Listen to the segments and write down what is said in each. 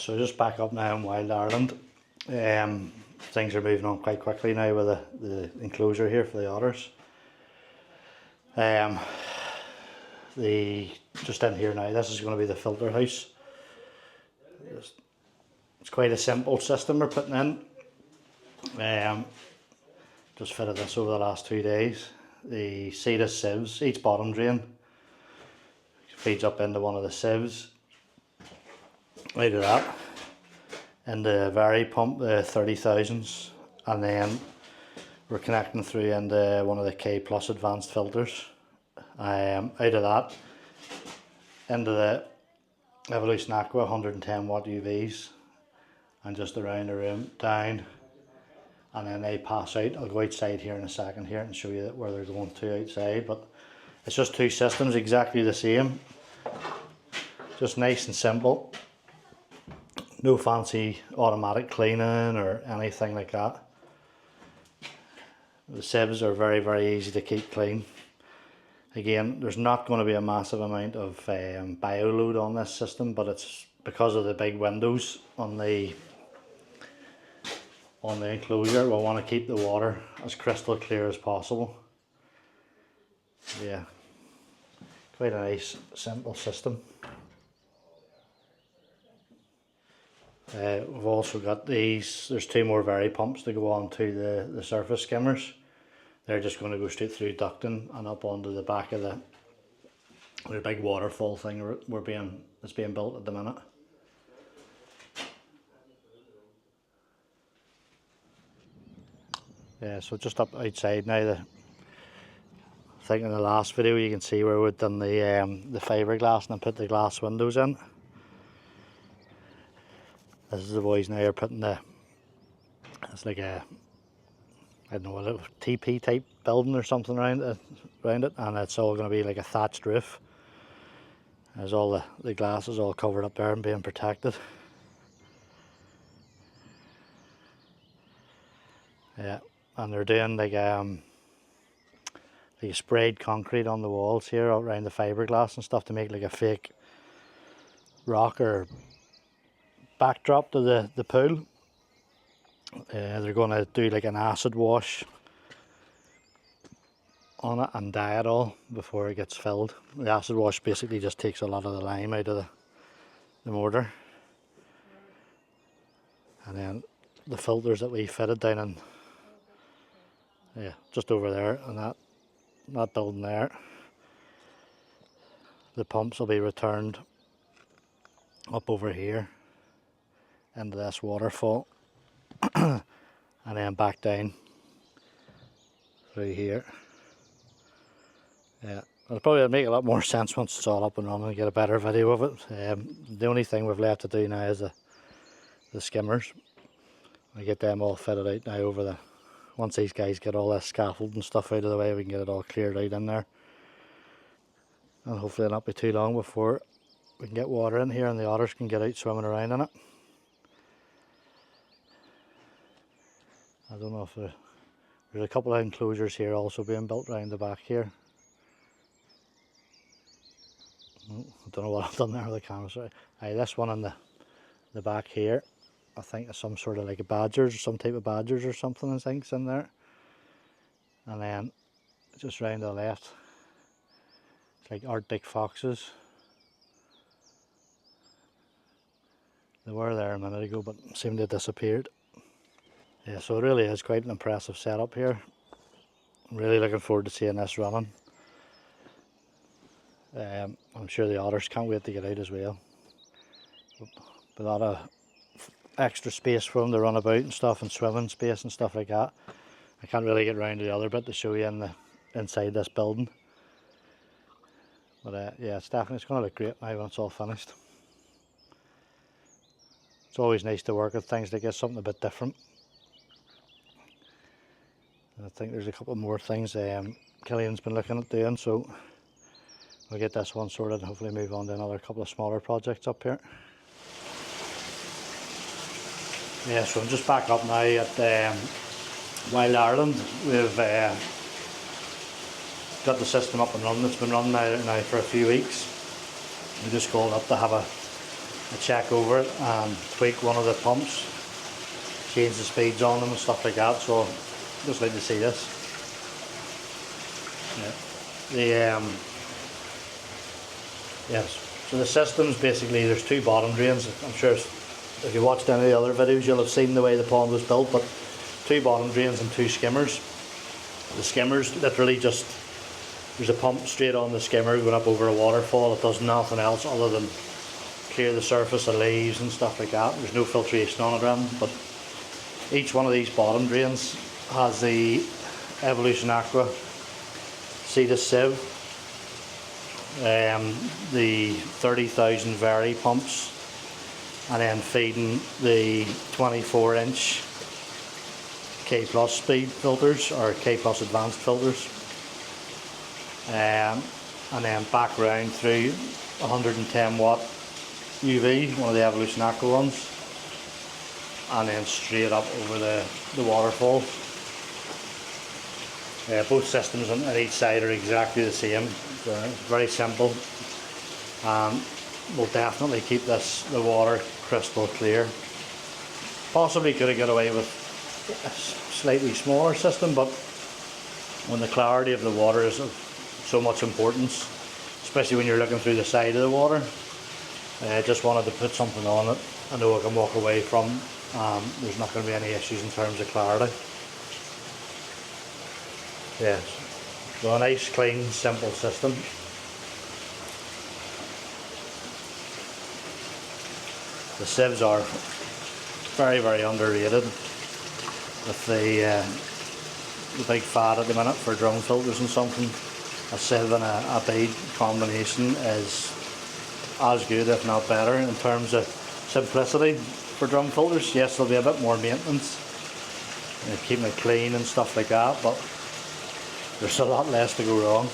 So just back up now in Wild Ireland. Things are moving on quite quickly now with the enclosure here for the otters. Just in here now, this is going to be the filter house. It's quite a simple system we're putting in. Just fitted this over the last 2 days. The Cetus sieves, each bottom drain feeds up into one of the sieves. Out of that, into Varipump, the 30,000s, and then we're connecting through into one of the K Plus advanced filters. Out of that, into the Evolution Aqua 110 watt UVs, and just around the room, down, and then they pass out. I'll go outside here in a second here and show you where they're going to outside, but it's just two systems exactly the same, just nice and simple. No fancy automatic cleaning or anything like that. The sieves are very, very easy to keep clean. Again, there's not going to be a massive amount of bio load on this system, but it's because of the big windows on the enclosure. We'll want to keep the water as crystal clear as possible. Yeah, quite a nice, simple system. We've also got these, there's two more Varipumps to go on to the surface skimmers. They're just going to go straight through ducting and up onto the back of the big waterfall thing that's being built at the minute. Yeah, so just up outside now, I think in the last video you can see where we've done the fiberglass and put the glass windows in. This is the boys now are putting it's like a, I don't know, a little TP type building or something around it, and it's all going to be like a thatched roof. There's all the glass is all covered up there and being protected. Yeah, and they're doing like a sprayed concrete on the walls here around the fiberglass and stuff to make like a fake rock or backdrop to the pool. They're going to do like an acid wash on it and dye it all before it gets filled. The acid wash basically just takes a lot of the lime out of the mortar. And then the filters that we fitted down in, yeah, just over there and that building there, the pumps will be returned up over here into this waterfall and then back down through here. Yeah, it'll probably make a lot more sense once it's all up and running and get a better video of it. The only thing we've left to do now is the skimmers. I get them all fitted out now once these guys get all this scaffold and stuff out of the way, we can get it all cleared out in there. And hopefully it'll not be too long before we can get water in here and the otters can get out swimming around in it. I don't know if there's a couple of enclosures here also being built around the back here. I don't know what I've done there with the camera. Sorry. This one on the back here, I think is some sort of like a badgers or some type of badgers or something I think's in there. And then just round to the left, it's like Arctic foxes. They were there a minute ago but seemed to have disappeared. Yeah, so it really is quite an impressive setup here. I'm really looking forward to seeing this running. I'm sure the otters can't wait to get out as well. But a lot of extra space for them to run about and stuff, and swimming space and stuff like that. I can't really get around to the other bit to show you inside this building. But yeah, it's going to look great now when it's all finished. It's always nice to work with things like this, something a bit different. I think there's a couple more things Killian's been looking at doing, so we'll get this one sorted and hopefully move on to another couple of smaller projects up here. Yeah, so I'm just back up now at Wild Ireland. We've got the system up and running. It's been running now for a few weeks. We just called up to have a I check over it and tweak one of the pumps, change the speeds on them and stuff like that. So just like to see this. Yeah. Yes. So the system's basically, there's two bottom drains. I'm sure if you watched any of the other videos you'll have seen the way the pond was built, but two bottom drains and two skimmers. The skimmers literally just, there's a pump straight on the skimmer going up over a waterfall. It does nothing else other than clear the surface of leaves and stuff like that. There's no filtration on it, but each one of these bottom drains has the Evolution Aqua Cetus sieve, the 30,000 Varipumps, and then feeding the 24-inch K plus speed filters or K plus advanced filters, and then back round through 110 watt UV, one of the Evolution Aqua ones, and then straight up over the waterfall. Both systems on each side are exactly the same. It's very simple, and will definitely keep the water crystal clear. Possibly could have got away with a slightly smaller system, but when the clarity of the water is of so much importance, especially when you're looking through the side of the water, I just wanted to put something on it I know I can walk away from. There's not going to be any issues in terms of clarity. Yes, so a nice, clean, simple system. The sieves are very, very underrated with the big fat at the minute for drum filters and something. A sieve and a bead combination is as good, if not better, in terms of simplicity for drum filters. Yes, there'll be a bit more maintenance, keeping it clean and stuff like that, but there's a lot less to go wrong.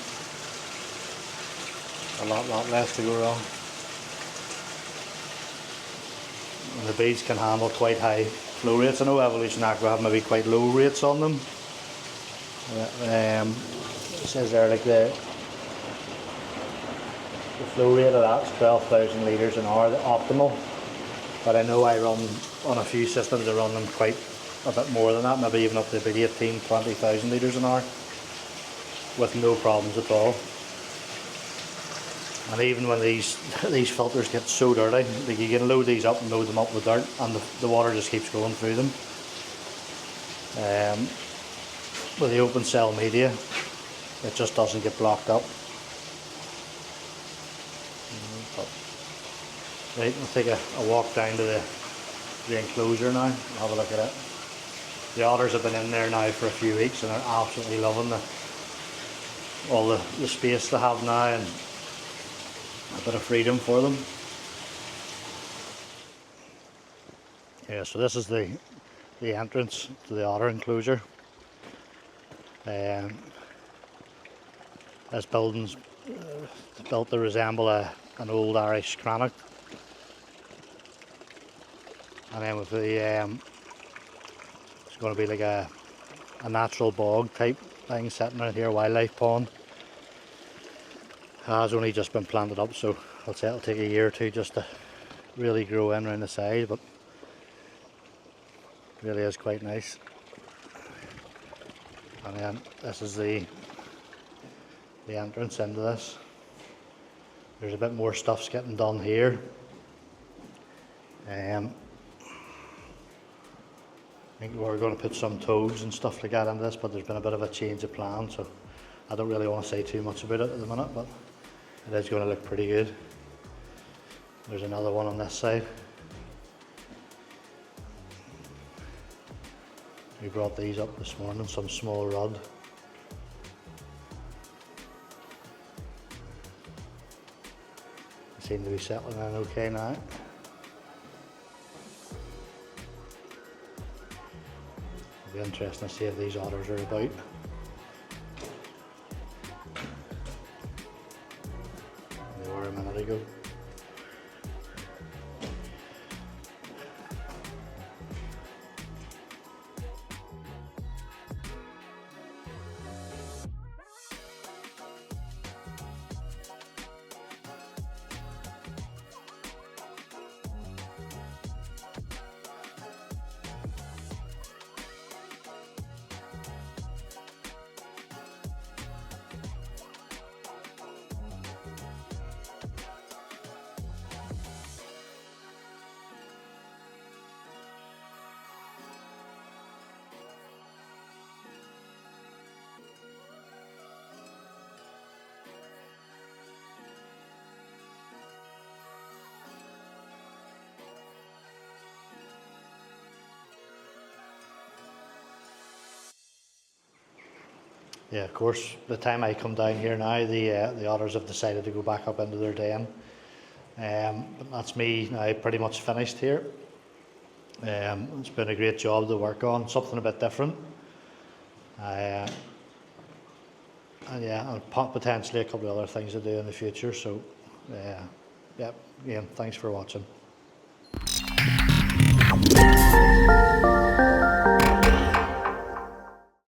A lot less to go wrong. And the beads can handle quite high flow rates. I know Evolution Aqua have maybe quite low rates on them. It says there like the flow rate of that's 12,000 litres an hour, the optimal. But I know I run on a few systems, I run them quite a bit more than that, maybe even up to about 18,000-20,000 litres an hour, with no problems at all. And even when these filters get so dirty, like you can load these up and load them up with dirt, and the water just keeps going through them. With the open cell media, it just doesn't get blocked up. Right, we'll take a walk down to the enclosure now and have a look at it. The otters have been in there now for a few weeks and they're absolutely loving all the space they have now and a bit of freedom for them. Yeah, so this is the entrance to the otter enclosure. This building's built to resemble an old Irish crannock. And then with the, it's going to be like a natural bog type thing sitting right here, wildlife pond. It has only just been planted up, so I'll say it'll take a year or two just to really grow in around the side, but it really is quite nice. And then this is the entrance into this. There's a bit more stuff's getting done here. I think we're going to put some toads and stuff like that into this, but there's been a bit of a change of plan, so I don't really want to say too much about it at the minute, but it is going to look pretty good. There's another one on this side. We brought these up this morning, some small rod. They seem to be settling in okay now. It'll be interesting to see if these otters are about. They were a minute ago. Yeah, of course, the time I come down here now, the otters have decided to go back up into their den. But that's me now pretty much finished here. It's been a great job to work on, something a bit different. And yeah, and potentially a couple of other things to do in the future. So, yeah, again, thanks for watching.